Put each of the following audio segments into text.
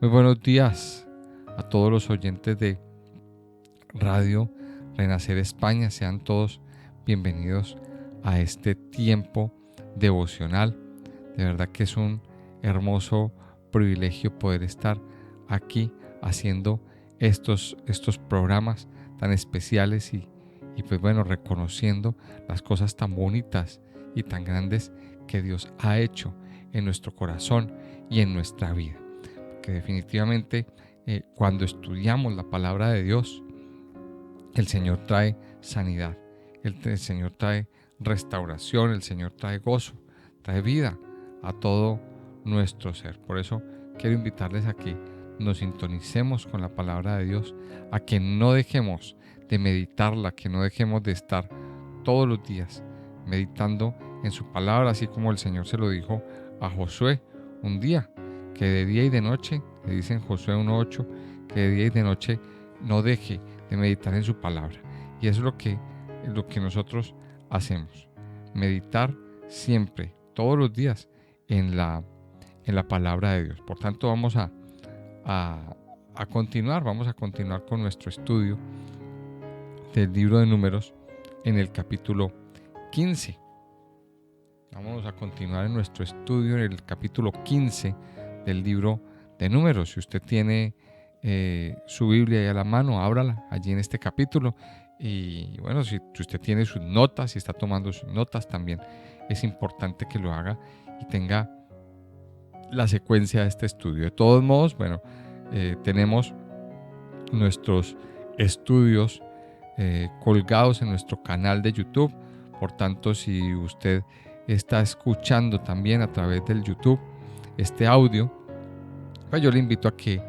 Muy buenos días a todos los oyentes de Radio Renacer España. Sean todos bienvenidos a este tiempo devocional. De verdad que es un hermoso privilegio poder estar aquí haciendo estos programas tan especiales y pues bueno, reconociendo las cosas tan bonitas y tan grandes que Dios ha hecho en nuestro corazón y en nuestra vida. Que definitivamente cuando estudiamos la palabra de Dios, el Señor trae sanidad, el Señor trae restauración, el Señor trae gozo, trae vida a todo nuestro ser. Por eso quiero invitarles a que nos sintonicemos con la palabra de Dios, a que no dejemos de meditarla, que no dejemos de estar todos los días meditando en su palabra, así como el Señor se lo dijo a Josué un día, que de día y de noche, le dice en Josué 1:8, que de día y de noche no deje de meditar en su palabra. Y eso es lo que nosotros hacemos, meditar siempre, todos los días, en la palabra de Dios. Por tanto, vamos a continuar con nuestro estudio del libro de Números en el capítulo 15. Vamos a continuar en nuestro estudio en el capítulo 15 del libro de Números. Si usted tiene su Biblia ahí a la mano, ábrala allí en este capítulo. Y bueno, si usted tiene sus notas, si está tomando sus notas, también es importante que lo haga y tenga la secuencia de este estudio. De todos modos, bueno, tenemos nuestros estudios colgados en nuestro canal de YouTube. Por tanto, si usted está escuchando también a través del YouTube este audio, pues yo le invito a que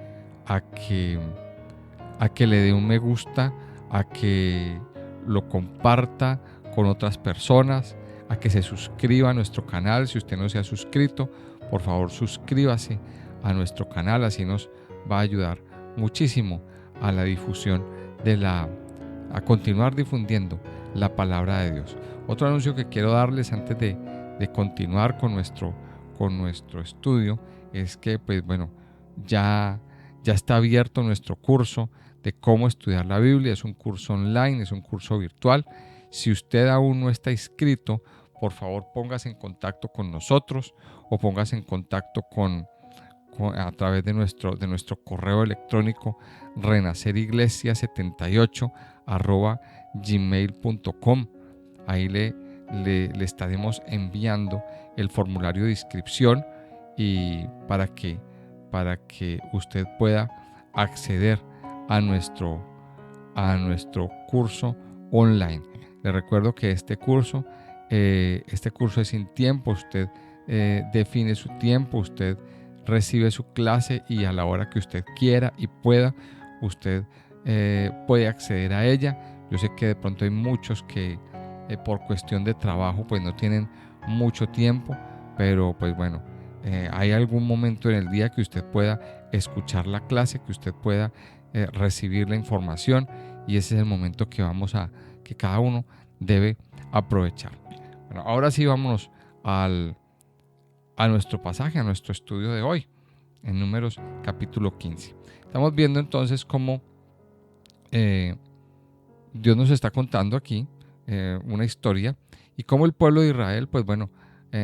le dé un me gusta, a que lo comparta con otras personas, a que se suscriba a nuestro canal. Si usted no se ha suscrito, por favor suscríbase a nuestro canal, así nos va a ayudar muchísimo a la difusión a continuar difundiendo la palabra de Dios. Otro anuncio que quiero darles antes de continuar con nuestro estudio es que pues bueno, ya está abierto nuestro curso de cómo estudiar la Biblia. Es un curso online, es un curso virtual. Si usted aún no está inscrito, por favor póngase en contacto con nosotros o póngase en contacto a través de nuestro correo electrónico renaceriglesia78@gmail.com. Ahí le estaremos enviando el formulario de inscripción y para que usted pueda acceder a nuestro curso online. Le recuerdo que este curso es sin tiempo. Usted define su tiempo, usted recibe su clase y a la hora que usted quiera y pueda, usted puede acceder a ella. Yo sé que de pronto hay muchos que por cuestión de trabajo pues no tienen mucho tiempo, pero pues bueno, hay algún momento en el día que usted pueda escuchar la clase, que usted pueda recibir la información, y ese es el momento que cada uno debe aprovechar. Bueno, ahora sí vámonos a nuestro pasaje, a nuestro estudio de hoy, en Números capítulo 15. Estamos viendo entonces cómo Dios nos está contando aquí una historia y cómo el pueblo de Israel, pues bueno,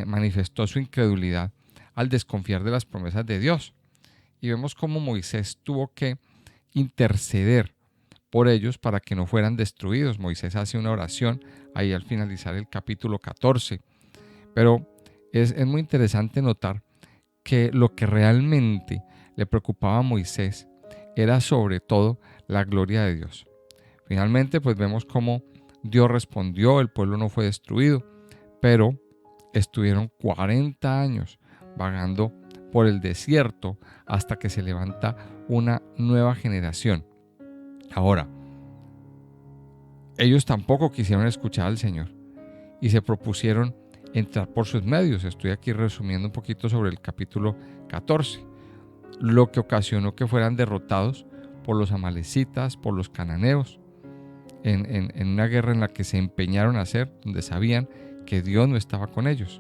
manifestó su incredulidad al desconfiar de las promesas de Dios. Y vemos cómo Moisés tuvo que interceder por ellos para que no fueran destruidos. Moisés hace una oración ahí al finalizar el capítulo 14. Pero es muy interesante notar que lo que realmente le preocupaba a Moisés era sobre todo la gloria de Dios. Finalmente, pues vemos cómo Dios respondió, el pueblo no fue destruido, pero estuvieron 40 años vagando por el desierto hasta que se levanta una nueva generación. Ahora, ellos tampoco quisieron escuchar al Señor y se propusieron entrar por sus medios. Estoy aquí resumiendo un poquito sobre el capítulo 14, lo que ocasionó que fueran derrotados por los amalecitas, por los cananeos, en una guerra en la que se empeñaron a hacer, donde sabían que Dios no estaba con ellos.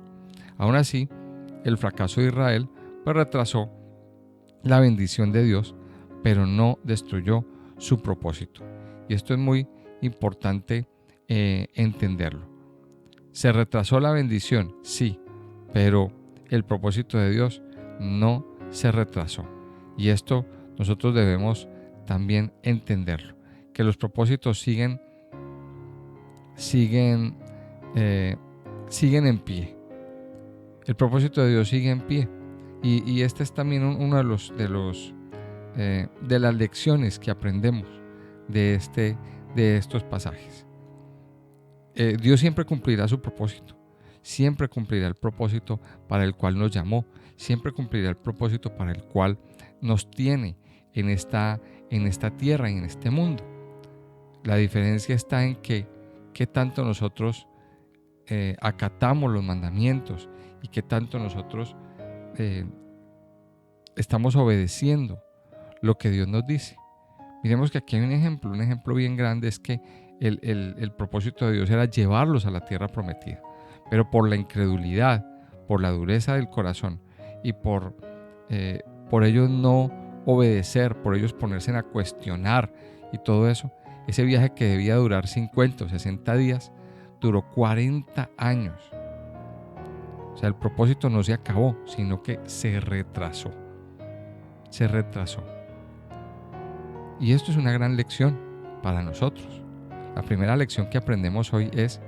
Aún así, el fracaso de Israel pues retrasó la bendición de Dios, pero no destruyó su propósito. Y esto es muy importante entenderlo. ¿Se retrasó la bendición? Sí, pero el propósito de Dios no se retrasó. Y esto nosotros debemos también entenderlo, que los propósitos siguen en pie. El propósito de Dios sigue en pie. Y este es también uno de las lecciones que aprendemos de estos pasajes. Dios siempre cumplirá su propósito, siempre cumplirá el propósito para el cual nos llamó, siempre cumplirá el propósito para el cual nos tiene en esta tierra y en este mundo. La diferencia está en qué tanto nosotros acatamos los mandamientos y qué tanto nosotros estamos obedeciendo lo que Dios nos dice. Miremos que aquí hay un ejemplo bien grande, es que el propósito de Dios era llevarlos a la tierra prometida, pero por la incredulidad, por la dureza del corazón y por ellos no obedecer, por ellos ponerse a cuestionar y todo eso, ese viaje que debía durar 50 o 60 días, duró 40 años. O sea, el propósito no se acabó, sino que se retrasó. Se retrasó. Y esto es una gran lección para nosotros. La primera lección que aprendemos hoy es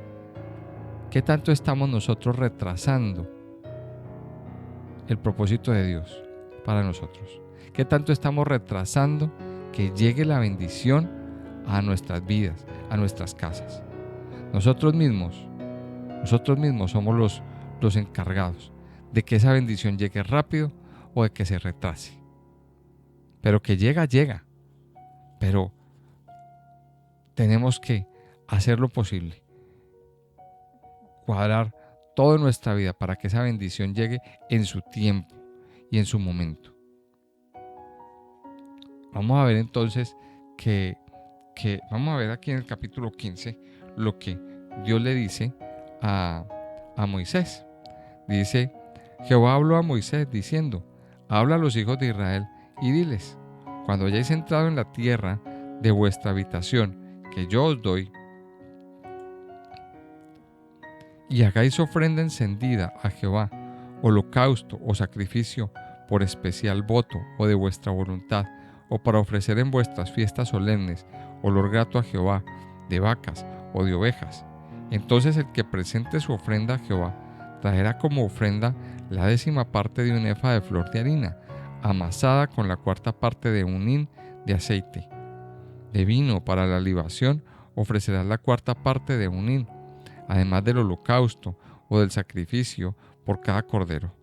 ¿qué tanto estamos nosotros retrasando el propósito de Dios para nosotros? ¿Qué tanto estamos retrasando que llegue la bendición a nuestras vidas, a nuestras casas? Nosotros mismos somos los encargados de que esa bendición llegue rápido o de que se retrase. Pero que llega. Pero tenemos que hacer lo posible, cuadrar toda nuestra vida para que esa bendición llegue en su tiempo y en su momento. Vamos a ver entonces vamos a ver aquí en el capítulo 15 lo que Dios le dice a Moisés. Dice: Jehová habló a Moisés diciendo: habla a los hijos de Israel y diles: cuando hayáis entrado en la tierra de vuestra habitación que yo os doy, y hagáis ofrenda encendida a Jehová, holocausto o sacrificio por especial voto o de vuestra voluntad, o para ofrecer en vuestras fiestas solemnes olor grato a Jehová, de vacas o de ovejas, entonces el que presente su ofrenda a Jehová traerá como ofrenda la 10ª parte de un efa de flor de harina, amasada con la 4ª parte de un hin de aceite. De vino para la libación ofrecerás la 4ª parte de un hin, además del holocausto o del sacrificio por cada cordero.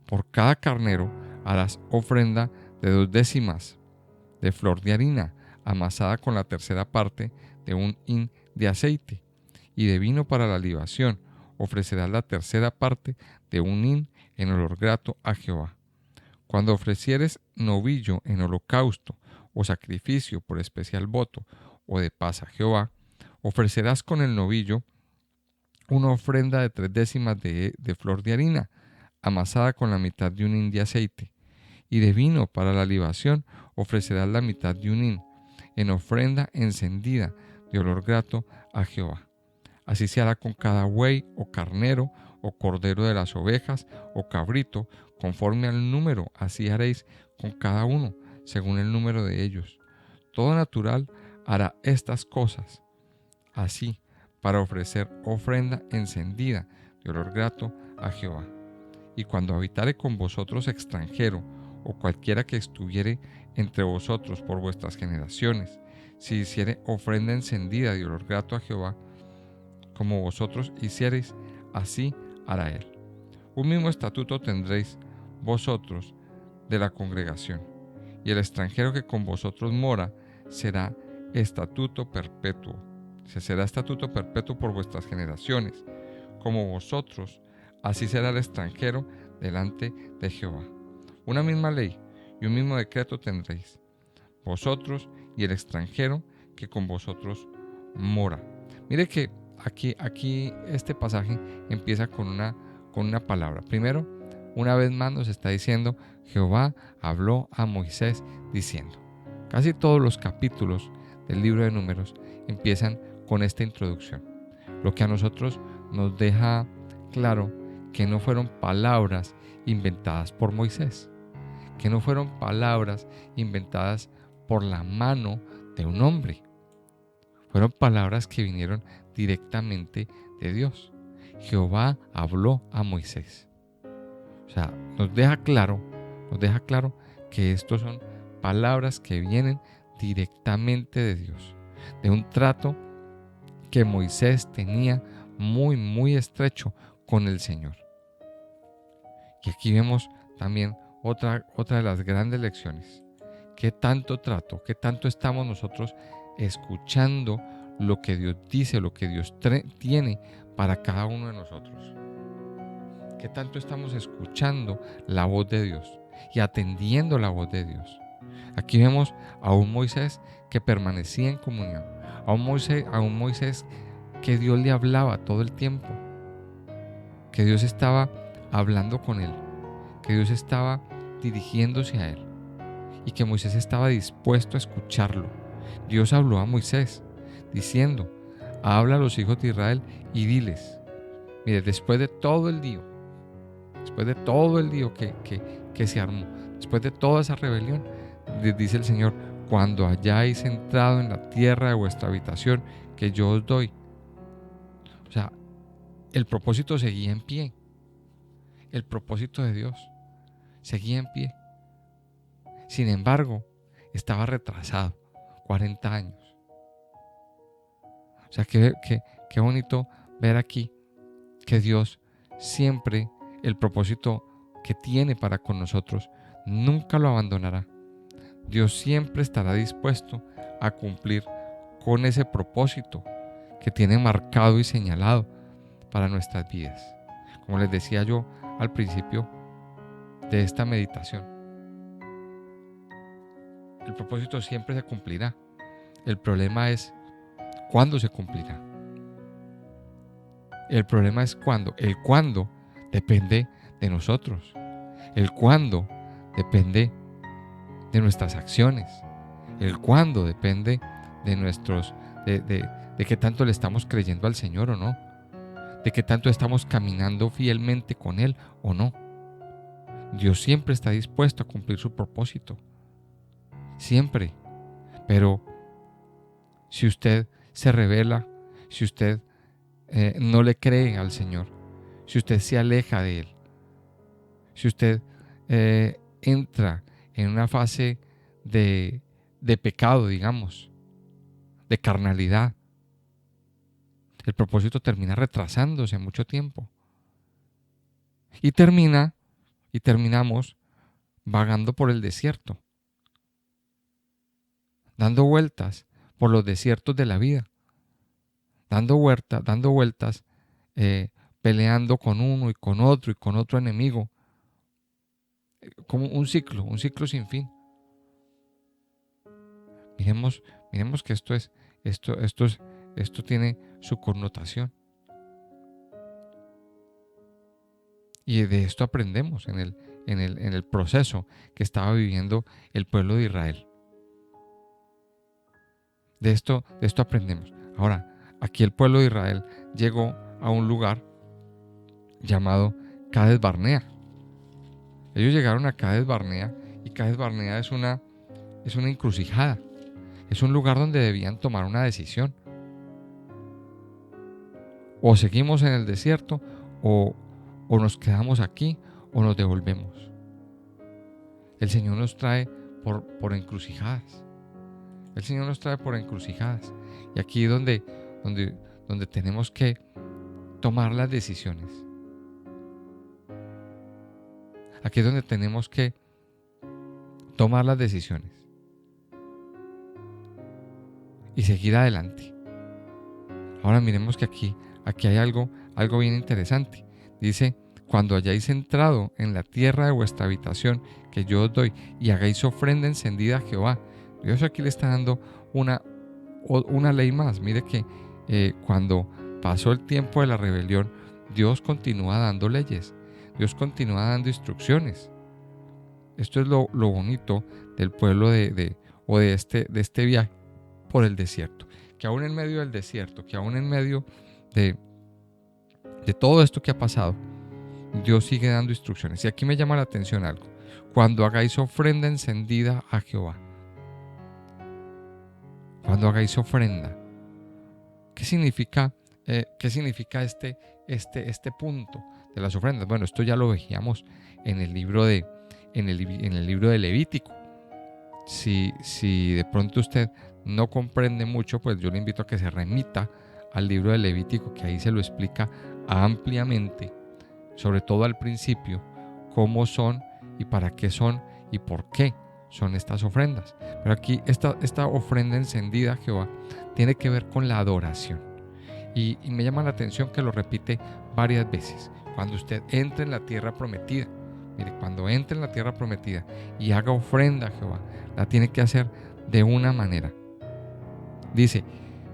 Por cada carnero harás ofrenda de 2/10 de flor de harina, amasada con la 3ª parte de un hin de aceite. Y de vino para la libación ofrecerás la 3ª parte de un hin en olor grato a Jehová. Cuando ofrecieres novillo en holocausto o sacrificio por especial voto o de paz a Jehová, ofrecerás con el novillo una ofrenda de 3/10 de flor de harina, amasada con la mitad de un hin de aceite. Y de vino para la libación ofrecerás la mitad de un hin, en ofrenda encendida de olor grato a Jehová. Así se hará con cada buey o carnero o cordero de las ovejas o cabrito, conforme al número, así haréis con cada uno, según el número de ellos. Todo natural hará estas cosas, así, para ofrecer ofrenda encendida de olor grato a Jehová. Y cuando habitare con vosotros extranjero, o cualquiera que estuviere entre vosotros por vuestras generaciones, si hiciere ofrenda encendida de olor grato a Jehová, como vosotros hiciereis, así hará él. Un mismo estatuto tendréis vosotros de la congregación, y el extranjero que con vosotros mora será estatuto perpetuo. Será estatuto perpetuo por vuestras generaciones. Como vosotros, así será el extranjero delante de Jehová. Una misma ley y un mismo decreto tendréis, vosotros y el extranjero que con vosotros mora. Mire que aquí este pasaje empieza con una palabra. Primero, una vez más nos está diciendo, Jehová habló a Moisés diciendo. Casi todos los capítulos del libro de Números empiezan con esta introducción, lo que a nosotros nos deja claro que no fueron palabras inventadas por Moisés, que no fueron palabras inventadas por la mano de un hombre, fueron palabras que vinieron directamente de Dios. Jehová habló a Moisés. O sea, nos deja claro que estos son palabras que vienen directamente de Dios, de un trato que Moisés tenía muy estrecho con el Señor. Y aquí vemos también otra de las grandes lecciones. ¿Qué tanto trato, qué tanto estamos nosotros escuchando lo que Dios dice, lo que Dios tiene para cada uno de nosotros? ¿Qué tanto estamos escuchando la voz de Dios y atendiendo la voz de Dios? Aquí vemos a un Moisés que permanecía en comunión, a un Moisés que Dios le hablaba todo el tiempo, que Dios estaba hablando con él, que Dios estaba dirigiéndose a él y que Moisés estaba dispuesto a escucharlo. Dios habló a Moisés diciendo, habla a los hijos de Israel y diles, mire, después de todo el lío que se armó, después de toda esa rebelión, les dice el Señor, cuando hayáis entrado en la tierra de vuestra habitación que yo os doy. O sea, el propósito seguía en pie. El propósito de Dios seguía en pie. Sin embargo, estaba retrasado 40 años. O sea, qué bonito ver aquí que Dios siempre, el propósito que tiene para con nosotros, nunca lo abandonará. Dios siempre estará dispuesto a cumplir con ese propósito que tiene marcado y señalado para nuestras vidas. Como les decía yo al principio de esta meditación, el propósito siempre se cumplirá. El problema es cuándo se cumplirá. El problema es cuándo. El cuándo depende de nosotros. El cuándo depende de nuestras acciones. El cuándo depende de nuestros, de qué tanto le estamos creyendo al Señor o no. De qué tanto estamos caminando fielmente con Él o no. Dios siempre está dispuesto a cumplir su propósito. Siempre. Pero si usted se rebela, si usted no le cree al Señor, si usted se aleja de Él, si usted entra en una fase de pecado, digamos, de carnalidad, el propósito termina retrasándose mucho tiempo. Y terminamos vagando por el desierto, dando vueltas por los desiertos de la vida, dando vueltas, peleando con uno y con otro enemigo, como un ciclo sin fin. Miremos que esto tiene su connotación. Y de esto aprendemos en el proceso que estaba viviendo el pueblo de Israel. De esto aprendemos. Ahora, aquí el pueblo de Israel llegó a un lugar llamado Cades Barnea. Ellos llegaron a Cades Barnea y Cades Barnea es una encrucijada. Es un lugar donde debían tomar una decisión. O seguimos en el desierto o nos quedamos aquí o nos devolvemos. El Señor nos trae por encrucijadas. El Señor nos trae por encrucijadas. Y aquí es donde tenemos que tomar las decisiones. Aquí es donde tenemos que tomar las decisiones y seguir adelante. Ahora miremos que aquí hay algo bien interesante. Dice, cuando hayáis entrado en la tierra de vuestra habitación que yo os doy y hagáis ofrenda encendida a Jehová. Dios aquí le está dando una ley más. Mire que cuando pasó el tiempo de la rebelión, Dios continúa dando leyes. Dios continúa dando instrucciones. Esto es lo bonito del pueblo de este viaje por el desierto. Que aún en medio del desierto, que aún en medio de todo esto que ha pasado, Dios sigue dando instrucciones. Y aquí me llama la atención algo. Cuando hagáis ofrenda encendida a Jehová. Cuando hagáis ofrenda. ¿Qué significa este punto de las ofrendas? Bueno, esto ya lo veíamos en el libro de Levítico. Si de pronto usted no comprende mucho, pues yo le invito a que se remita al libro de Levítico, que ahí se lo explica ampliamente, sobre todo al principio, cómo son y para qué son y por qué son estas ofrendas. Pero aquí esta ofrenda encendida a Jehová tiene que ver con la adoración. Y me llama la atención que lo repite varias veces. Cuando usted entre en la tierra prometida, mire, cuando entre en la tierra prometida y haga ofrenda a Jehová, la tiene que hacer de una manera. Dice,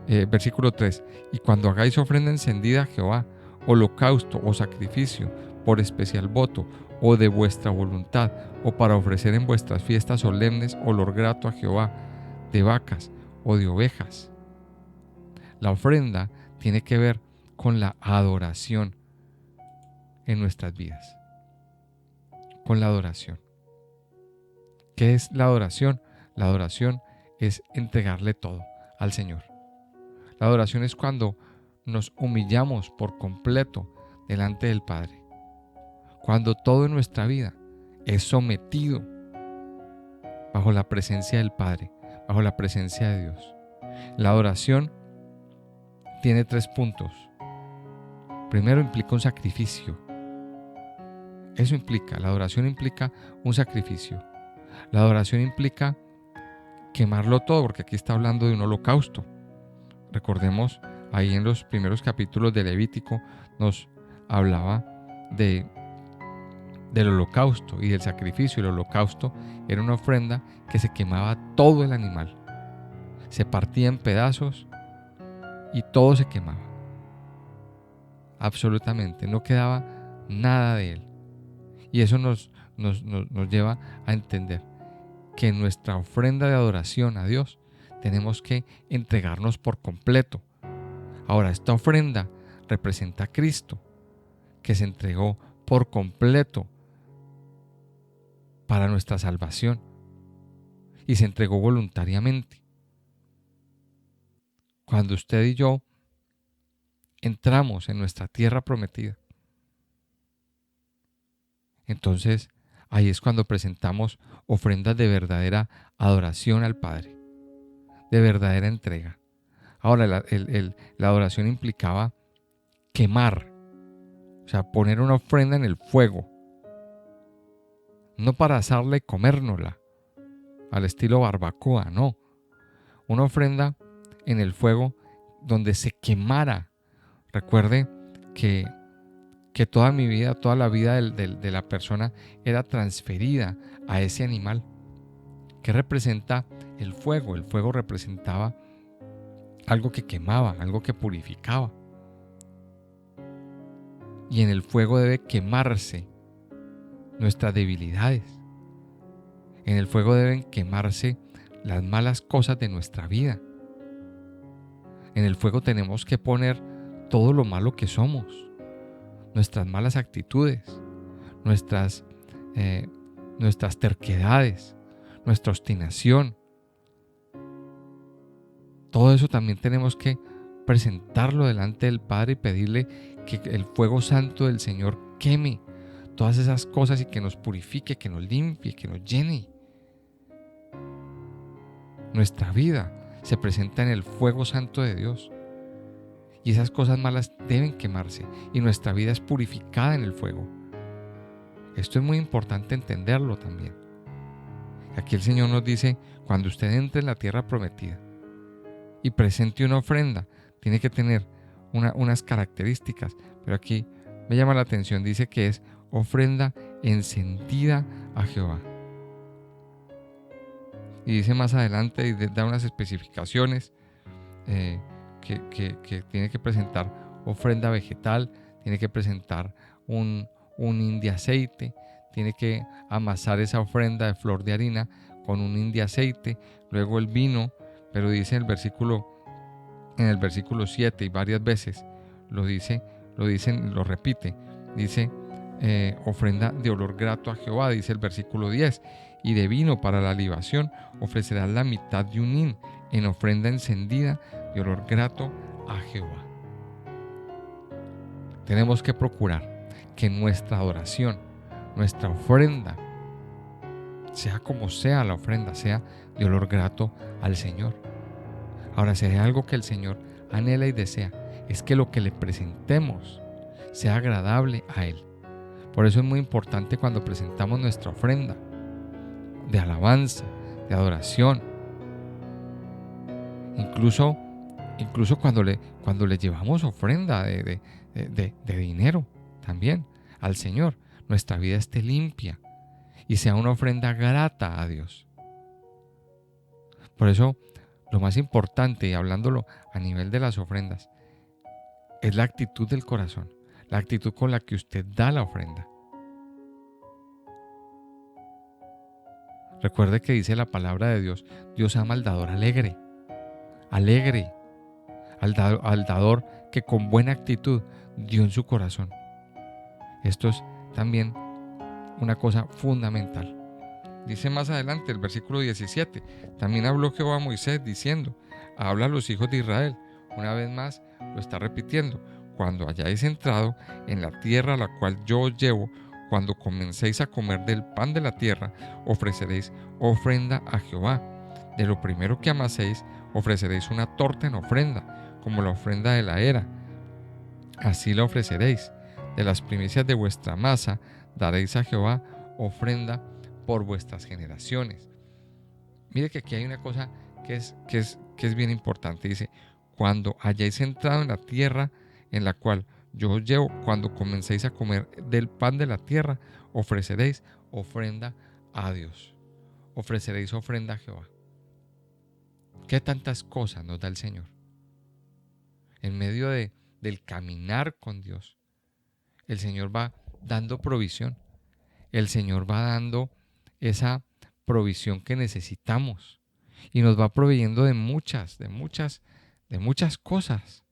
versículo 3, y cuando hagáis ofrenda encendida a Jehová, holocausto o sacrificio, por especial voto, o de vuestra voluntad, o para ofrecer en vuestras fiestas solemnes olor grato a Jehová, de vacas o de ovejas. La ofrenda tiene que ver con la adoración en nuestras vidas. Con la adoración. ¿Qué es la adoración? La adoración es entregarle todo al Señor. La adoración es cuando nos humillamos por completo delante del Padre. Cuando todo en nuestra vida es sometido bajo la presencia del Padre, bajo la presencia de Dios. La adoración tiene 3 puntos. Primero, implica un sacrificio. La adoración implica un sacrificio. La adoración implica quemarlo todo, porque aquí está hablando de un holocausto. Recordemos, ahí en los primeros capítulos de Levítico nos hablaba del holocausto y del sacrificio. El holocausto era una ofrenda que se quemaba todo el animal. Se partía en pedazos y todo se quemaba. Absolutamente, no quedaba nada de él. Y eso nos lleva a entender que en nuestra ofrenda de adoración a Dios tenemos que entregarnos por completo. Ahora, esta ofrenda representa a Cristo, que se entregó por completo para nuestra salvación y se entregó voluntariamente. Cuando usted y yo entramos en nuestra tierra prometida, entonces ahí es cuando presentamos ofrendas de verdadera adoración al Padre, de verdadera entrega. Ahora, la adoración implicaba quemar, o sea, poner una ofrenda en el fuego, no para asarla y comérnosla, al estilo barbacoa, no. Una ofrenda en el fuego donde se quemara. Recuerde que toda mi vida, toda la vida de la persona era transferida a ese animal. ¿Qué representa el fuego? El fuego representaba algo que quemaba, algo que purificaba. Y en el fuego debe quemarse nuestras debilidades. En el fuego deben quemarse las malas cosas de nuestra vida. En el fuego tenemos que poner todo lo malo que somos, nuestras malas actitudes, nuestras terquedades, nuestra obstinación. Todo eso también tenemos que presentarlo delante del Padre y pedirle que el fuego santo del Señor queme todas esas cosas y que nos purifique, que nos limpie, que nos llene. Nuestra vida se presenta en el fuego santo de Dios y esas cosas malas deben quemarse y nuestra vida es purificada en el fuego. Esto es muy importante entenderlo también. Aquí el Señor nos dice, cuando usted entre en la tierra prometida y presente una ofrenda, tiene que tener unas características, pero aquí me llama la atención, dice que es ofrenda encendida a Jehová. Y dice más adelante, y da unas especificaciones, que tiene que presentar ofrenda vegetal, tiene que presentar un un hin de aceite, tiene que amasar esa ofrenda de flor de harina con un hin de aceite, luego el vino, pero dice en el versículo 7 y varias veces lo repite, dice ofrenda de olor grato a Jehová, dice el versículo 10, y de vino para la libación ofrecerás la mitad de un hin en ofrenda encendida de olor grato a Jehová. Tenemos que procurar que nuestra adoración, nuestra ofrenda, sea como sea la ofrenda, sea de olor grato al Señor. Ahora, si hay algo que el Señor anhela y desea, es que lo que le presentemos sea agradable a Él. Por eso es muy importante cuando presentamos nuestra ofrenda de alabanza, de adoración, incluso cuando le llevamos ofrenda de dinero también al Señor, nuestra vida esté limpia y sea una ofrenda grata a Dios. Por eso, lo más importante, y hablándolo a nivel de las ofrendas, es la actitud del corazón, la actitud con la que usted da la ofrenda. Recuerde que dice la palabra de Dios, Dios ama al dador alegre, al dador que con buena actitud dio en su corazón. Esto es también una cosa fundamental. Dice más adelante el versículo 17, también habló Jehová a Moisés diciendo, habla a los hijos de Israel. Una vez más lo está repitiendo, cuando hayáis entrado en la tierra a la cual yo os llevo, cuando comencéis a comer del pan de la tierra, ofreceréis ofrenda a Jehová. De lo primero que amaséis, ofreceréis una torta en ofrenda, como la ofrenda de la era. Así la ofreceréis. De las primicias de vuestra masa daréis a Jehová ofrenda por vuestras generaciones. Mire que aquí hay una cosa que es bien importante. Dice, cuando hayáis entrado en la tierra en la cual yo os llevo, cuando comencéis a comer del pan de la tierra, ofreceréis ofrenda a Dios. Ofreceréis ofrenda a Jehová. ¿Qué tantas cosas nos da el Señor? En medio del caminar con Dios, el Señor va dando provisión. El Señor va dando esa provisión que necesitamos y nos va proveyendo de muchas cosas.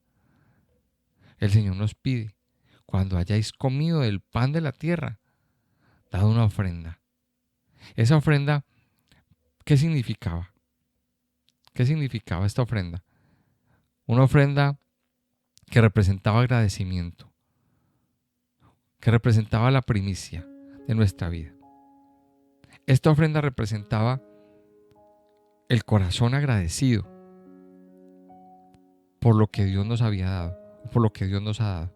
El Señor nos pide, cuando hayáis comido del pan de la tierra, dad una ofrenda. Esa ofrenda, ¿qué significaba? ¿Qué significaba esta ofrenda? Una ofrenda que representaba agradecimiento, que representaba la primicia de nuestra vida. Esta ofrenda representaba el corazón agradecido por lo que Dios nos había dado, por lo que Dios nos ha dado.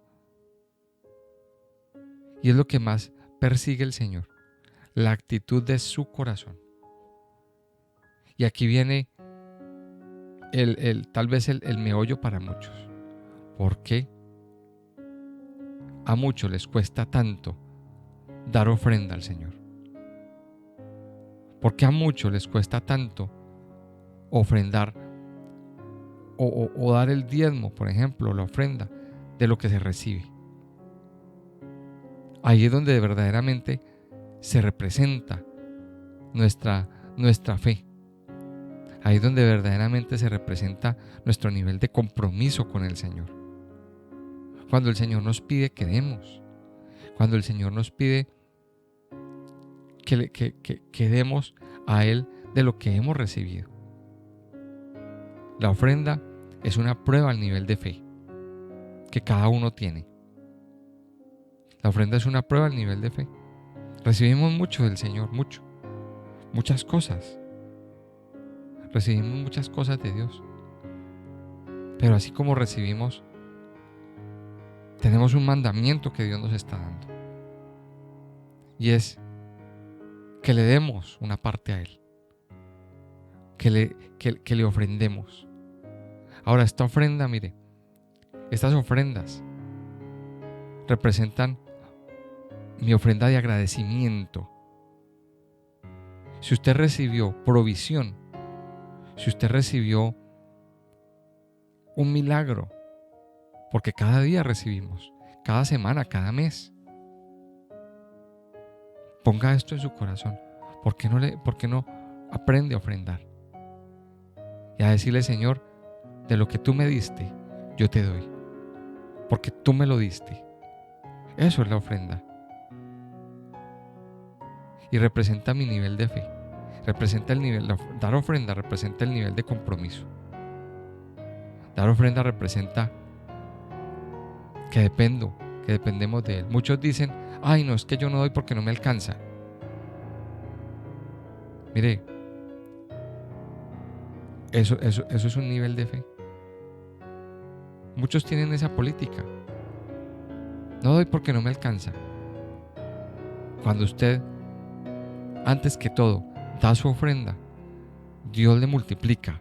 Y es lo que más persigue el Señor, la actitud de su corazón. Y aquí viene tal vez el meollo para muchos. ¿Por qué a muchos les cuesta tanto dar ofrenda al Señor? ¿Por qué a muchos les cuesta tanto ofrendar o dar el diezmo, por ejemplo, la ofrenda de lo que se recibe? Ahí es donde verdaderamente se representa nuestra fe. Ahí es donde verdaderamente se representa nuestro nivel de compromiso con el Señor. Cuando el Señor nos pide que demos, cuando el Señor nos pide que demos a Él de lo que hemos recibido. La ofrenda es una prueba al nivel de fe que cada uno tiene. La ofrenda es una prueba al nivel de fe. Recibimos mucho del Señor, muchas cosas. Recibimos muchas cosas de Dios. Pero así como recibimos, tenemos un mandamiento que Dios nos está dando. Y es que le demos una parte a Él. Que le ofrendemos. Ahora, esta ofrenda, mire, estas ofrendas representan mi ofrenda de agradecimiento. Si usted recibió provisión, si usted recibió un milagro, porque cada día recibimos, cada semana, cada mes. Ponga esto en su corazón. ¿Por qué no aprende a ofrendar? Y a decirle, Señor, de lo que tú me diste, yo te doy. Porque tú me lo diste. Eso es la ofrenda. Y representa mi nivel de fe. Representa el nivel, dar ofrenda representa el nivel de compromiso. Dar ofrenda representa que dependemos de Él. Muchos dicen, ay, no, es que yo no doy porque no me alcanza. Mire, eso es un nivel de fe. Muchos tienen esa política. No doy porque no me alcanza. Cuando usted, antes que todo, da su ofrenda, Dios le multiplica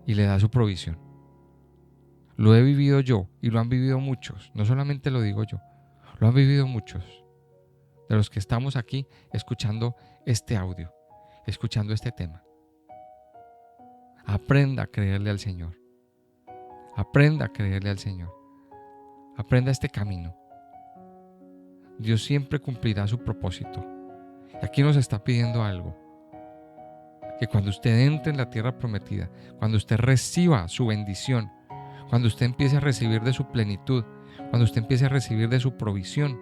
y le da su provisión. Lo he vivido yo y lo han vivido muchos. No solamente lo digo yo, lo han vivido muchos de los que estamos aquí escuchando este audio, escuchando este tema. Aprenda a creerle al Señor. Aprenda a creerle al Señor. Aprenda este camino. Dios siempre cumplirá su propósito. Y aquí nos está pidiendo algo. Que cuando usted entre en la tierra prometida, cuando usted reciba su bendición, cuando usted empiece a recibir de su plenitud, cuando usted empiece a recibir de su provisión,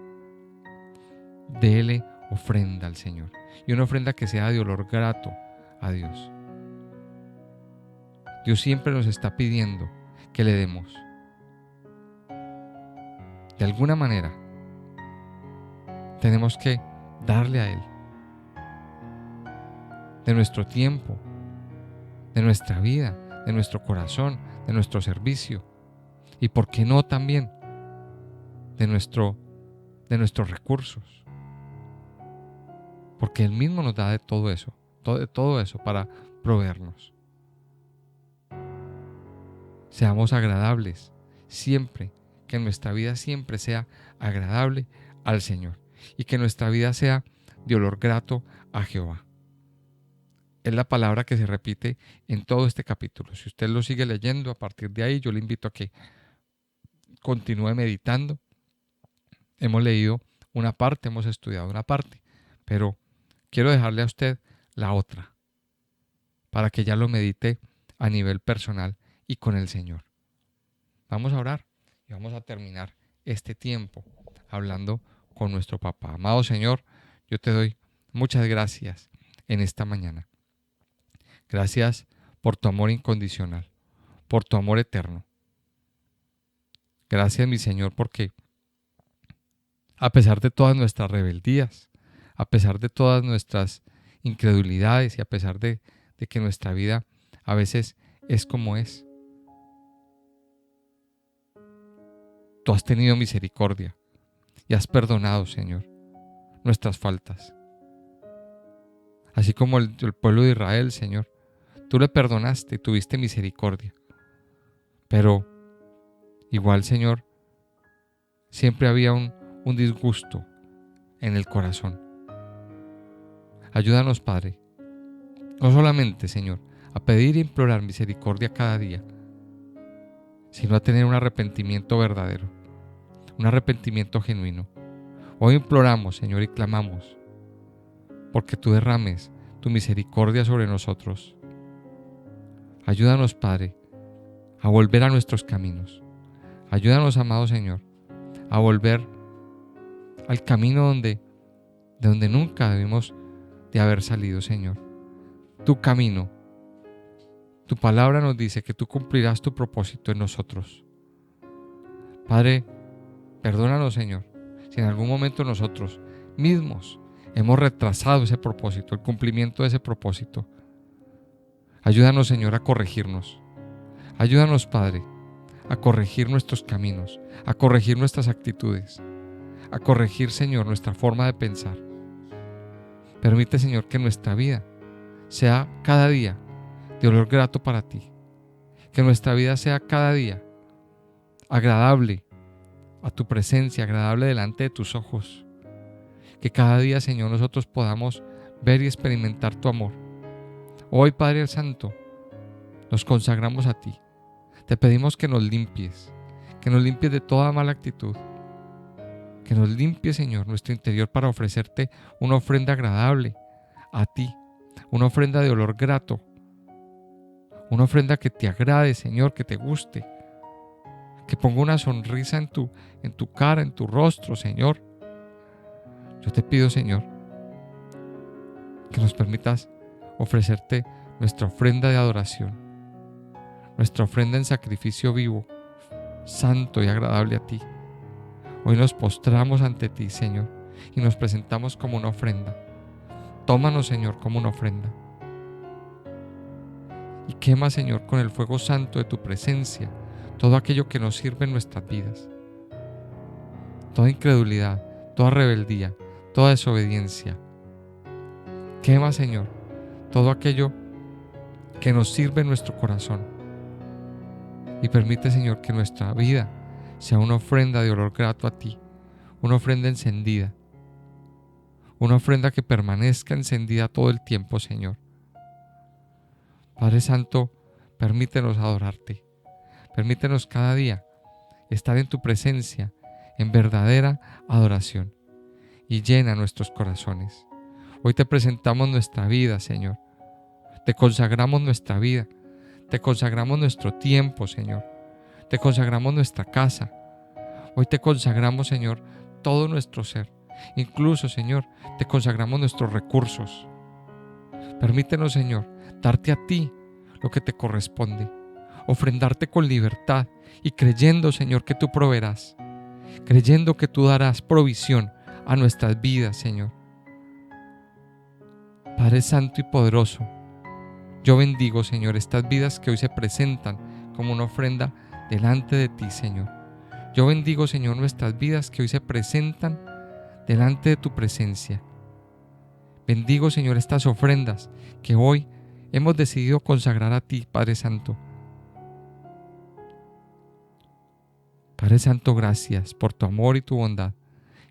déle ofrenda al Señor. Y una ofrenda que sea de olor grato a Dios. Dios siempre nos está pidiendo que le demos. De alguna manera, tenemos que darle a Él. De nuestro tiempo, de nuestra vida, de nuestro corazón, de nuestro servicio. Y por qué no también de nuestros recursos. Porque Él mismo nos da de todo eso para proveernos. Seamos agradables siempre, que nuestra vida siempre sea agradable al Señor y que nuestra vida sea de olor grato a Jehová. Es la palabra que se repite en todo este capítulo. Si usted lo sigue leyendo, a partir de ahí yo le invito a que continúe meditando. Hemos leído una parte, hemos estudiado una parte, pero quiero dejarle a usted la otra para que ya lo medite a nivel personal y con el Señor. Vamos a orar y vamos a terminar este tiempo hablando con nuestro papá. Amado Señor, yo te doy muchas gracias en esta mañana. Gracias por tu amor incondicional, por tu amor eterno. Gracias, mi Señor, porque a pesar de todas nuestras rebeldías, a pesar de todas nuestras incredulidades y a pesar de que nuestra vida a veces es como es, tú has tenido misericordia y has perdonado, Señor, nuestras faltas. Así como el pueblo de Israel, Señor, tú le perdonaste y tuviste misericordia. Pero igual, Señor, siempre había un disgusto en el corazón. Ayúdanos, Padre, no solamente, Señor, a pedir e implorar misericordia cada día, sino a tener un arrepentimiento verdadero, un arrepentimiento genuino. Hoy imploramos, Señor, y clamamos porque tú derrames tu misericordia sobre nosotros. Ayúdanos, Padre, a volver a nuestros caminos. Ayúdanos, amado Señor, a volver al camino de donde nunca debimos de haber salido, Señor. Tu camino, tu palabra nos dice que tú cumplirás tu propósito en nosotros. Padre, perdónanos, Señor, si en algún momento nosotros mismos hemos retrasado ese propósito, el cumplimiento de ese propósito. Ayúdanos, Señor, a corregirnos. Ayúdanos, Padre, a corregir nuestros caminos, a corregir nuestras actitudes, a corregir, Señor, nuestra forma de pensar. Permite, Señor, que nuestra vida sea cada día de olor grato para ti. Que nuestra vida sea cada día agradable a tu presencia, agradable delante de tus ojos. Que cada día, Señor, nosotros podamos ver y experimentar tu amor. Hoy, Padre Santo, nos consagramos a ti. Te pedimos que nos limpies de toda mala actitud. que nos limpie, Señor, nuestro interior para ofrecerte una ofrenda agradable a ti, una ofrenda de olor grato, una ofrenda que te agrade, Señor, que te guste, que ponga una sonrisa en tu cara, en tu rostro, Señor. Yo te pido, Señor, que nos permitas ofrecerte nuestra ofrenda de adoración, nuestra ofrenda en sacrificio vivo, santo y agradable a ti. Hoy nos postramos ante ti, Señor, y nos presentamos como una ofrenda. Tómanos, Señor, como una ofrenda. Y quema, Señor, con el fuego santo de tu presencia todo aquello que nos sirve en nuestras vidas. Toda incredulidad, toda rebeldía, toda desobediencia. Quema, Señor, todo aquello que nos sirve en nuestro corazón. Y permite, Señor, que nuestra vida sea una ofrenda de olor grato a ti, una ofrenda encendida, una ofrenda que permanezca encendida todo el tiempo, Señor. Padre Santo, permítenos adorarte. Permítenos cada día estar en tu presencia en verdadera adoración y llena nuestros corazones. Hoy te presentamos nuestra vida, Señor. Te consagramos nuestra vida. Te consagramos nuestro tiempo, Señor. Te consagramos nuestra casa. Hoy te consagramos, Señor, todo nuestro ser. Incluso, Señor, te consagramos nuestros recursos. Permítenos, Señor, darte a ti lo que te corresponde. Ofrendarte con libertad y creyendo, Señor, que tú proveerás. Creyendo que tú darás provisión a nuestras vidas, Señor. Padre Santo y poderoso, yo bendigo, Señor, estas vidas que hoy se presentan como una ofrenda delante de ti, Señor. Yo bendigo, Señor, nuestras vidas que hoy se presentan delante de tu presencia. Bendigo, Señor, estas ofrendas que hoy hemos decidido consagrar a ti, Padre Santo. Padre Santo, gracias por tu amor y tu bondad.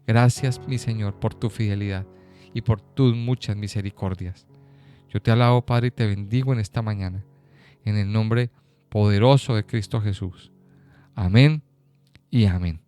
Gracias, mi Señor, por tu fidelidad y por tus muchas misericordias. Yo te alabo, Padre, y te bendigo en esta mañana, en el nombre poderoso de Cristo Jesús. Amén y amén.